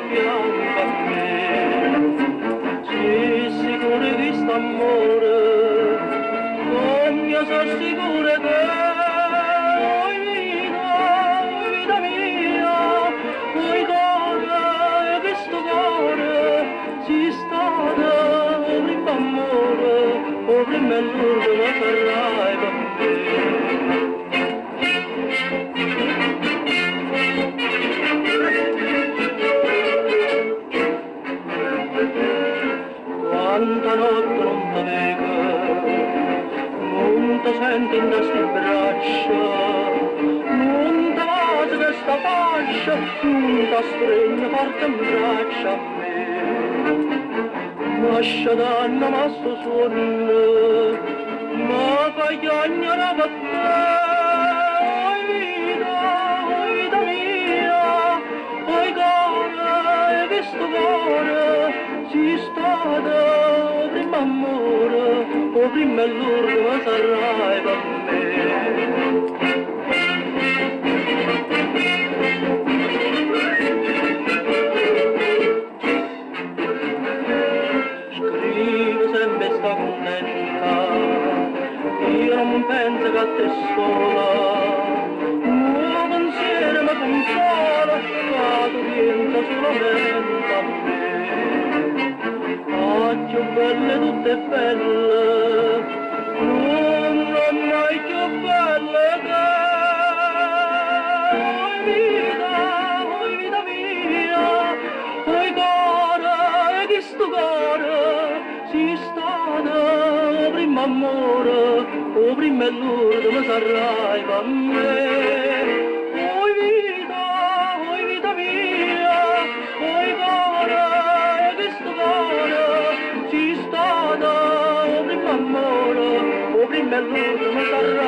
fianco a me. Sì, sicuro di questo amore, come io sono sicuro che vita mia, vuoi cuore, questo cuore, si stata o prima amore, o prima è l'ultimo sarai per me. Quanta notte non ti vedo, non ti senti in queste braccia, non ti va su questa fascia, non ti stringe forte in braccia a me. Lascia danno ma sto sonno, ma fai chiagnare per te. Oi vita mia, oi cuore, questo cuore, si stata o prima amore, o prima è l'ultimo sarai per me. Scrivo sempre sta contenta, io non penso che a te sola, un pensiero mi consola, ma tu pensa solamente a me. Occhio belle, tutte belle, non ho mai più belle che. Oi vita mia, oi cuore, e questo cuore, si stata o prima amore, o prima è l'ultimo sarai per me. Oi vita mia, oi cuore, e questo cuore, si stata o prima amore, o prima è l'ultimo sarai.